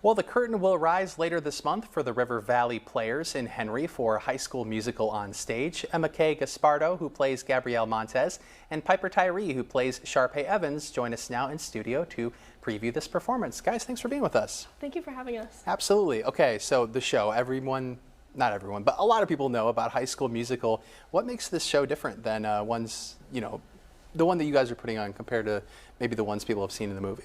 Well, the curtain will rise later this month for the River Valley Players in Henry for High School Musical on stage. Emma Kay Gaspardo, who plays Gabrielle Montez, and Piper Tyree, who plays Sharpay Evans, join us now in studio to preview this performance. Guys, thanks for being with us. Thank you for having us. Absolutely. Okay, so the show, not everyone, but a lot of people know about High School Musical. What makes this show different than the one that you guys are putting on compared to maybe the ones people have seen in the movie?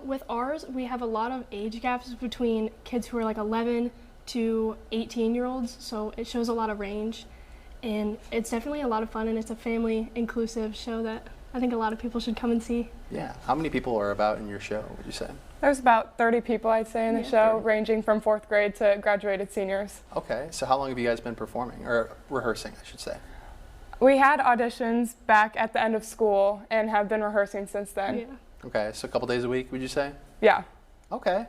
With ours, we have a lot of age gaps between kids who are like 11 to 18-year-olds, so it shows a lot of range, and it's definitely a lot of fun, and it's a family inclusive show that I think a lot of people should come and see. Yeah. How many people are about in your show, would you say? There's about 30 people, I'd say, in the show, 30. ranging from 4th grade to graduated seniors. Okay, so how long have you guys been performing, or rehearsing, I should say? We had auditions back at the end of school and have been rehearsing since then. Yeah. Okay, so a couple days a week, would you say? Yeah. Okay.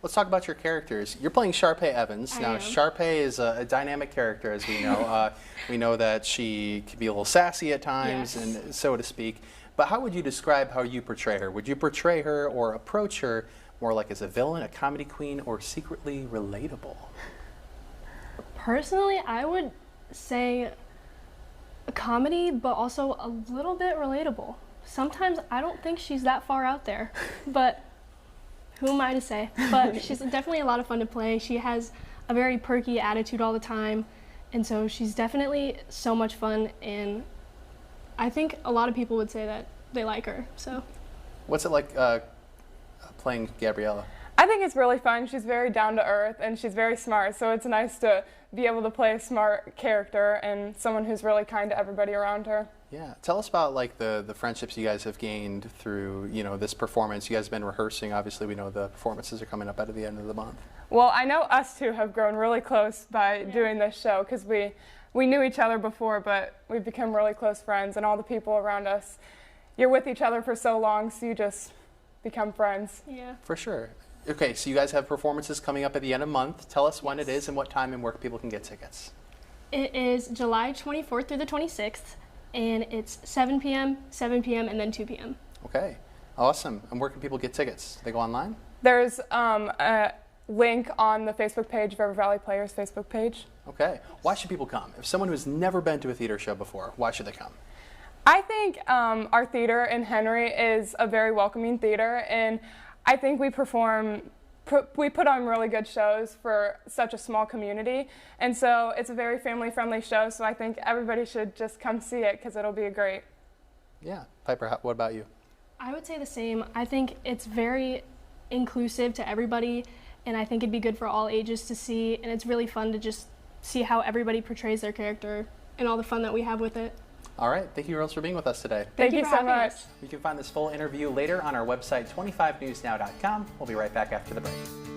Let's talk about your characters. You're playing Sharpay Evans. I Now, am. Sharpay is a dynamic character, as we know. We know that she can be a little sassy at times, Yes. and so to speak. But how would you describe how you portray her? Would you portray her or approach her more like as a villain, a comedy queen, or secretly relatable? Personally, I would say a comedy, but also a little bit relatable. Sometimes I don't think she's that far out there, but who am I to say? But she's definitely a lot of fun to play. She has a very perky attitude all the time, and so she's definitely so much fun, and I think a lot of people would say that they like her. So, What's it like playing Gabriella? I think it's really fun. She's very down to earth and she's very smart, so it's nice to be able to play a smart character and someone who's really kind to everybody around her. Yeah, tell us about like the friendships you guys have gained through this performance. You guys have been rehearsing. Obviously, we know the performances are coming up at the end of the month. Well, I know us two have grown really close by doing this show because we knew each other before, but we've become really close friends, and all the people around us, you're with each other for so long, so you just become friends. yeah. For sure. Okay, so you guys have performances coming up at the end of the month. Tell us when it is and what time and where people can get tickets. It is July 24th through the 26th, and it's 7 p.m., 7 p.m., and then 2 p.m. Okay, awesome. And where can people get tickets? They go online? There's a link on the Facebook page, River Valley Players Facebook page. Okay. Why should people come? If someone who's never been to a theater show before, why should they come? I think our theater in Henry is a very welcoming theater, and I think we put on really good shows for such a small community, and so it's a very family-friendly show, so I think everybody should just come see it because it'll be great. Yeah. Piper, what about you? I would say the same. I think it's very inclusive to everybody, and I think it'd be good for all ages to see, and it's really fun to just see how everybody portrays their character and all the fun that we have with it. All right. Thank you, girls, for being with us today. Thank you for so having much. us. You can find this full interview later on our website, 25newsnow.com. We'll be right back after the break.